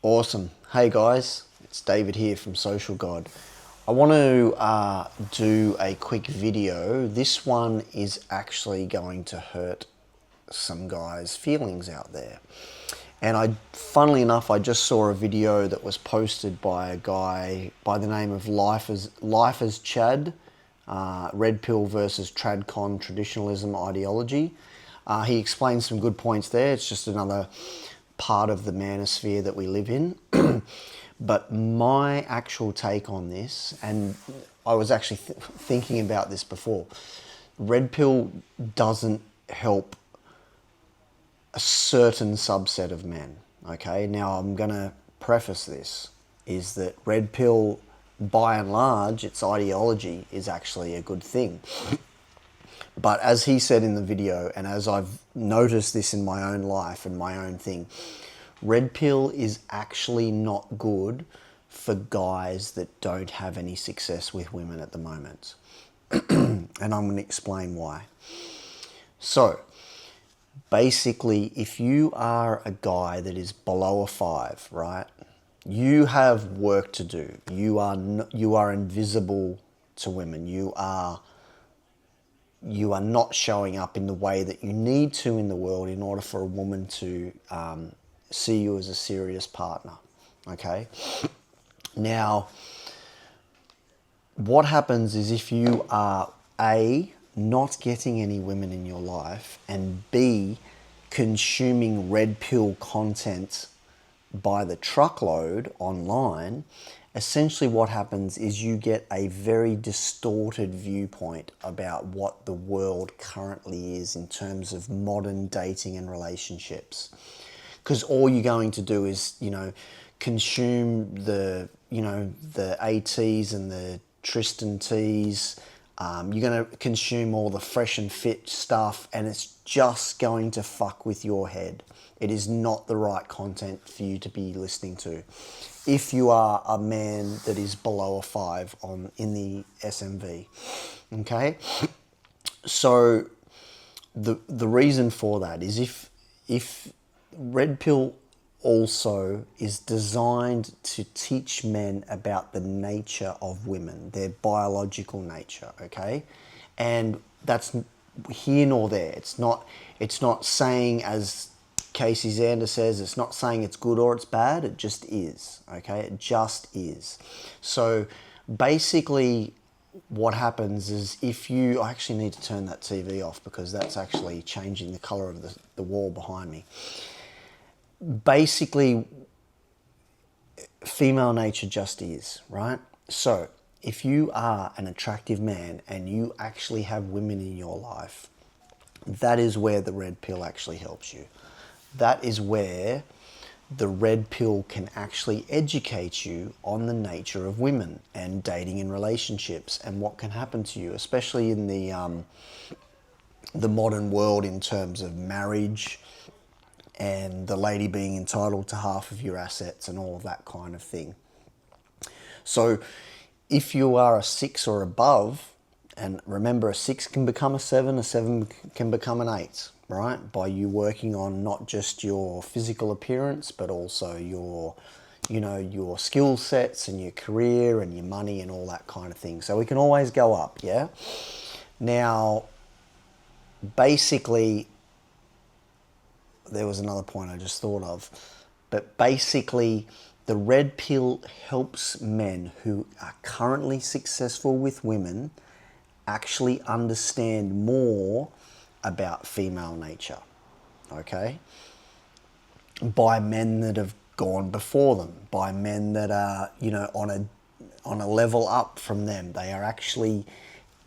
Awesome. Hey guys, it's David here from Social God. I want to do a quick video. This one is actually going to hurt some guys' feelings out there. And funnily enough, I just saw a video that was posted by a guy by the name of Life as Chad, Red Pill versus Tradcon Traditionalism Ideology. He explains some good points there. It's just another part of the manosphere that we live in. But my actual take on this, and I was actually thinking about this before, Red Pill doesn't help a certain subset of men, okay? Now I'm gonna preface this, is that Red Pill, by and large, its ideology is actually a good thing. But as he said in the video, and as I've noticed this in my own life and my own thing, Red Pill is actually not good for guys that don't have any success with women at the moment. And I'm going to explain why. So, basically, if you are a guy that is below a 5, right, you have work to do. You are invisible to women. You are not showing up in the way that you need to in the world in order for a woman to see you as a serious partner, okay? Now, what happens is if you are A, not getting any women in your life, and B, consuming Red Pill content by the truckload online, essentially what happens is you get a very distorted viewpoint about what the world currently is in terms of modern dating and relationships. Because all you're going to do is, consume the ATs and the Tristan T's. You're going to consume all the fresh and fit stuff, and it's just going to fuck with your head. It is not the right content for you to be listening to if you are a man that is below a 5 in the SMV, okay? So the reason for that is if Red Pill also is designed to teach men about the nature of women, their biological nature, okay? And that's here nor there. It's not saying, as Casey Zander says, it's not saying it's good or it's bad, it just is, okay? It just is. So basically what happens is I actually need to turn that TV off because that's actually changing the color of the wall behind me. Basically, female nature just is, right? So if you are an attractive man and you actually have women in your life, that is where the Red Pill actually helps you. That is where the Red Pill can actually educate you on the nature of women and dating and relationships and what can happen to you, especially in the modern world in terms of marriage and the lady being entitled to half of your assets and all of that kind of thing. So if you are a 6 or above, and remember, a 6 can become a 7 can become an 8, right? By you working on not just your physical appearance, but also your skill sets and your career and your money and all that kind of thing. So we can always go up, yeah? Now, basically, there was another point I just thought of, but basically the Red Pill helps men who are currently successful with women actually understand more about female nature, okay? By men that have gone before them, by men that are, on a level up from them. They are actually,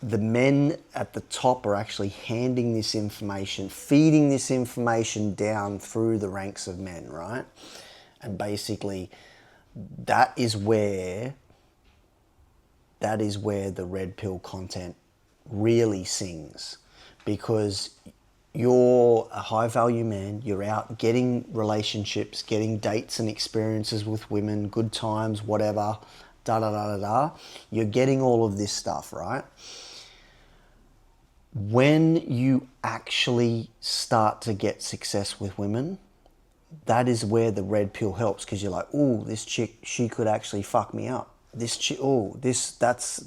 the men at the top are actually handing this information, feeding this information down through the ranks of men, right? And basically, that is where the Red Pill content really sings, because you're a high value man, you're out getting relationships, getting dates and experiences with women, good times, whatever, you're getting all of this stuff, right? When you actually start to get success with women, that is where the red pill helps, because you're like, oh, this chick, she could actually fuck me up. This chick, that's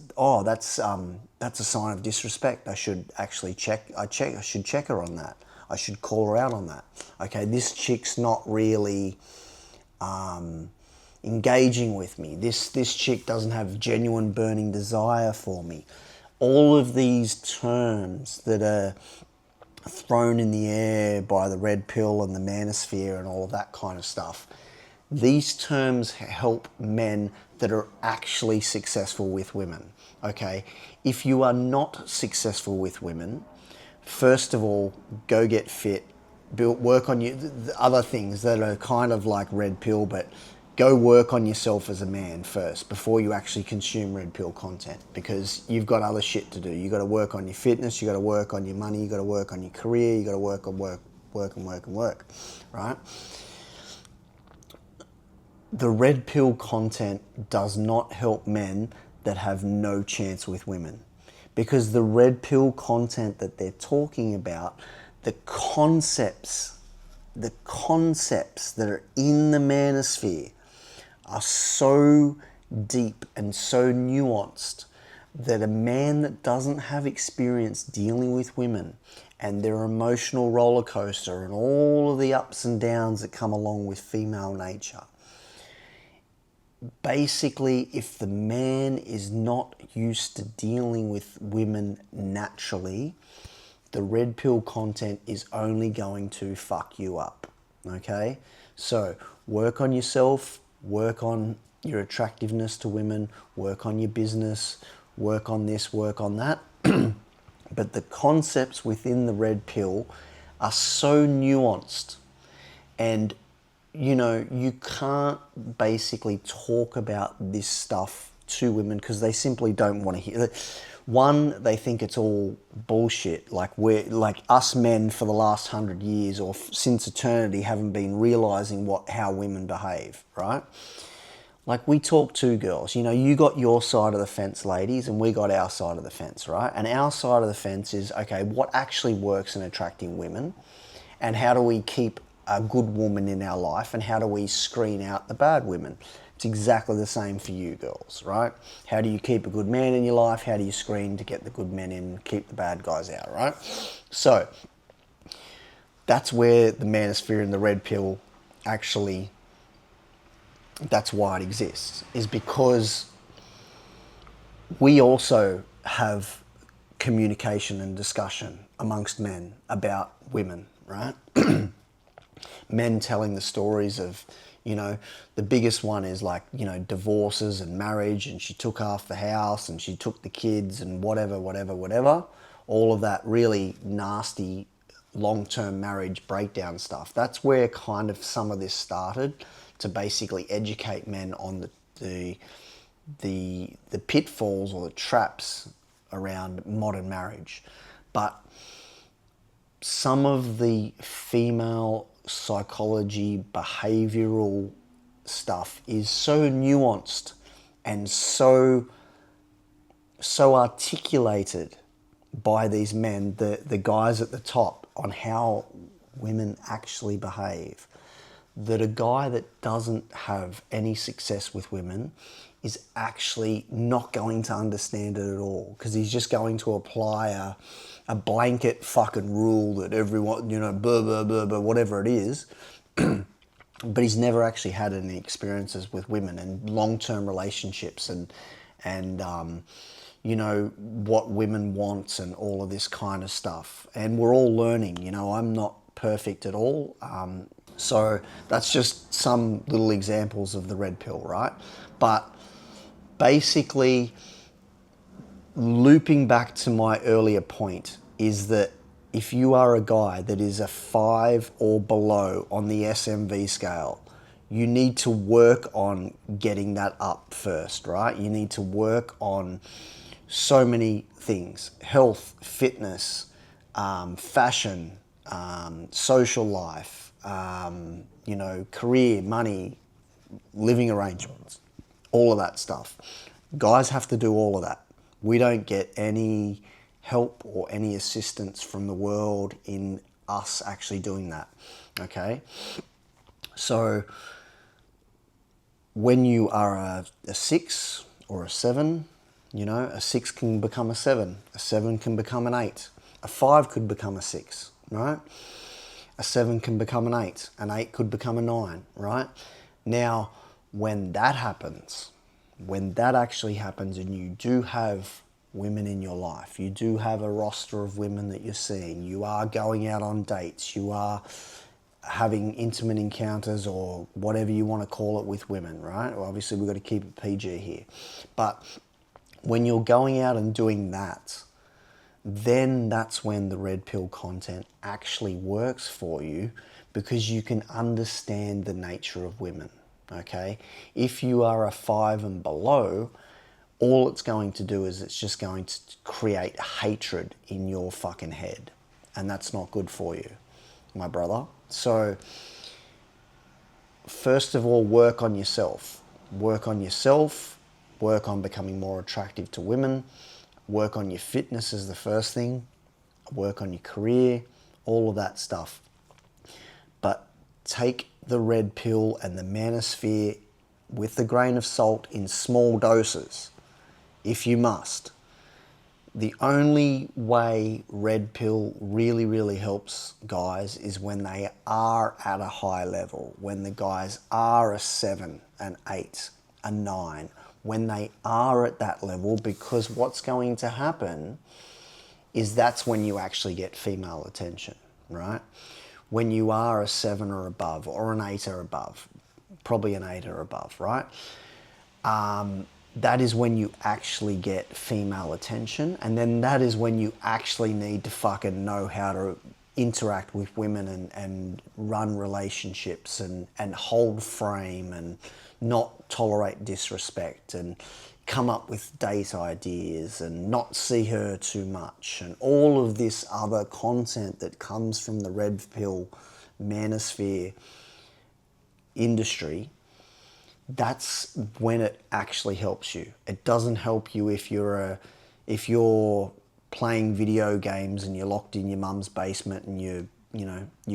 a sign of disrespect. I should actually I should check her on that. I should call her out on that. Okay, this chick's not really engaging with me. This chick doesn't have genuine burning desire for me. All of these terms that are thrown in the air by the red pill and the manosphere and all of that kind of stuff, these terms help men that are actually successful with women. Okay, if you are not successful with women, first of all, go get fit, work on the other things that are kind of like red pill, but go work on yourself as a man first before you actually consume red pill content, because you've got other shit to do. You got to work on your fitness, you got to work on your money, you got to work on your career, you got to work on work, right? The red pill content does not help men that have no chance with women, because the red pill content that they're talking about, the concepts that are in the manosphere are so deep and so nuanced that a man that doesn't have experience dealing with women and their emotional roller coaster and all of the ups and downs that come along with female nature, basically, if the man is not used to dealing with women naturally, the red pill content is only going to fuck you up, okay? So work on yourself, work on your attractiveness to women, work on your business, work on this, work on that. But the concepts within the red pill are so nuanced, and you know, you can't basically talk about this stuff to women because they simply don't want to hear it. One, they think it's all bullshit. Like us men for the last 100 years or since eternity haven't been realizing how women behave, right? Like, we talk to girls, you know, you got your side of the fence, ladies, and we got our side of the fence, right? And our side of the fence is, okay, what actually works in attracting women, and how do we keep a good woman in our life, and how do we screen out the bad women? It's exactly the same for you girls, right? How do you keep a good man in your life? How do you screen to get the good men in, keep the bad guys out, right? So that's where the manosphere and the red pill actually, that's why it exists, is because we also have communication and discussion amongst men about women, right? Men telling the stories of, you know, the biggest one is like, you know, divorces and marriage, and she took half the house and she took the kids and whatever. All of that really nasty long-term marriage breakdown stuff. That's where kind of some of this started, to basically educate men on the pitfalls or the traps around modern marriage. But some of the female psychology, behavioral stuff is so nuanced and so articulated by these men, the guys at the top, on how women actually behave, that a guy that doesn't have any success with women is actually not going to understand it at all, because he's just going to apply a blanket fucking rule that everyone, you know, blah, blah, blah, blah, whatever it is. But he's never actually had any experiences with women and long-term relationships and you know, what women want and all of this kind of stuff. And we're all learning, you know, I'm not perfect at all. So that's just some little examples of the red pill, right? But basically, looping back to my earlier point, is that if you are a guy that is a 5 or below on the SMV scale, you need to work on getting that up first, right? You need to work on so many things: health, fitness, fashion, social life, you know, career, money, living arrangements, all of that stuff. Guys have to do all of that. We don't get any help or any assistance from the world in us actually doing that, okay? So when you are a 6 or a 7, you know, a 6 can become a 7, a 7 can become an 8, a 5 could become a 6, right? A 7 can become an 8 could become a 9, right? Now, when that happens, when that actually happens and you do have women in your life, you do have a roster of women that you're seeing, you are going out on dates, you are having intimate encounters or whatever you want to call it with women, right? Well, obviously, we've got to keep it PG here. But when you're going out and doing that, then that's when the red pill content actually works for you, because you can understand the nature of women, okay? If you are a 5 and below, all it's going to do is it's just going to create hatred in your fucking head. And that's not good for you, my brother. So, first of all, work on yourself. Work on yourself, work on becoming more attractive to women, work on your fitness is the first thing, work on your career, all of that stuff. But take the red pill and the manosphere with a grain of salt in small doses, if you must. The only way red pill really, really helps guys is when they are at a high level, when the guys are a 7, an 8, a 9, when they are at that level, because what's going to happen is that's when you actually get female attention, right? When you are a 7 or above, or an 8 or above, probably an 8 or above, right? That is when you actually get female attention, and then that is when you actually need to fucking know how to interact with women and run relationships and hold frame and not tolerate disrespect and come up with date ideas and not see her too much and all of this other content that comes from the red pill manosphere industry. That's when it actually helps you. It doesn't help you if you're playing video games and you're locked in your mum's basement and you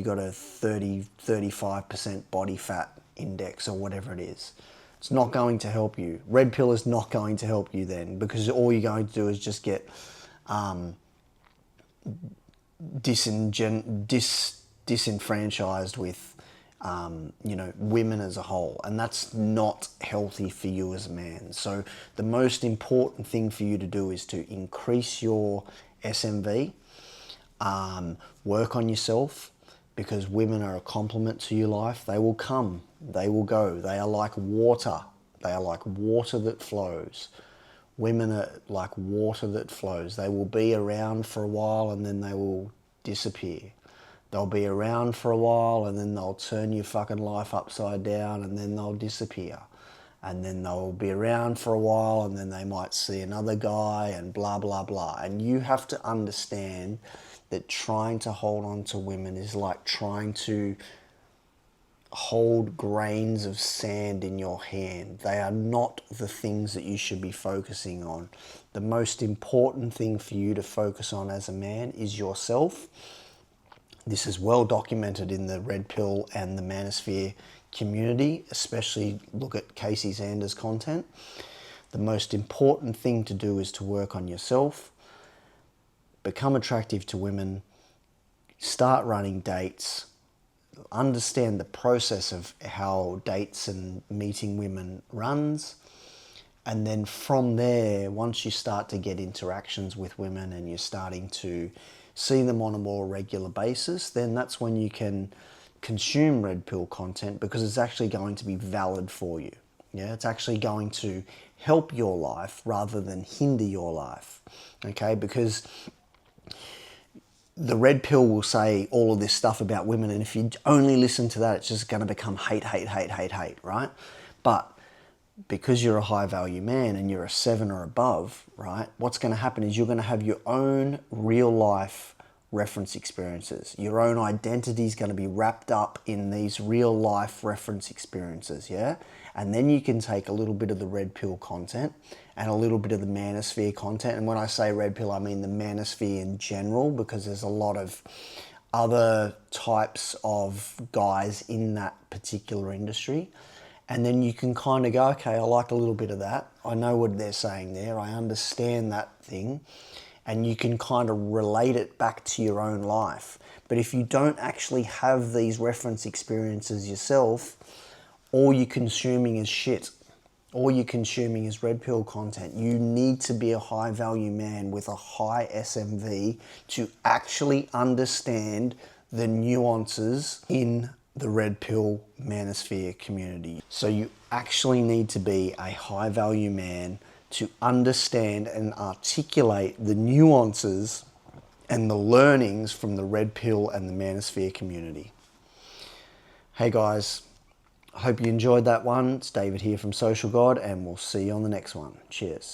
got a 35% body fat index or whatever it is. It's not going to help you. Red pill is not going to help you then, because all you're going to do is just get disenfranchised with women as a whole, and that's not healthy for you as a man. So the most important thing for you to do is to increase your SMV, work on yourself, because women are a complement to your life. They will come, they will go. They are like water. They are like water that flows. Women are like water that flows. They will be around for a while and then they will disappear. They'll be around for a while and then they'll turn your fucking life upside down and then they'll disappear. And then they'll be around for a while and then they might see another guy and blah, blah, blah. And you have to understand that trying to hold on to women is like trying to hold grains of sand in your hand. They are not the things that you should be focusing on. The most important thing for you to focus on as a man is yourself. This is well documented in the red pill and the manosphere community, especially look at Casey Zander's content. The most important thing to do is to work on yourself, become attractive to women, start running dates, understand the process of how dates and meeting women runs. And then from there, once you start to get interactions with women and you're starting to see them on a more regular basis, then that's when you can consume red pill content, because it's actually going to be valid for you. Yeah, it's actually going to help your life rather than hinder your life. Okay, because the red pill will say all of this stuff about women, and if you only listen to that, it's just going to become hate, right? But because you're a high value man and you're a 7 or above, right, what's going to happen is you're going to have your own real life reference experiences. Your own identity is going to be wrapped up in these real life reference experiences, yeah? And then you can take a little bit of the red pill content and a little bit of the manosphere content. And when I say red pill, I mean the manosphere in general, because there's a lot of other types of guys in that particular industry. And then you can kind of go, okay, I like a little bit of that. I know what they're saying there. I understand that thing. And you can kind of relate it back to your own life. But if you don't actually have these reference experiences yourself, all you're consuming is shit. All you're consuming is red pill content. You need to be a high value man with a high SMV to actually understand the nuances in the red pill manosphere community. So you actually need to be a high value man to understand and articulate the nuances and the learnings from the red pill and the manosphere community. Hey guys, I hope you enjoyed that one. It's David here from Social God, and we'll see you on the next one. Cheers.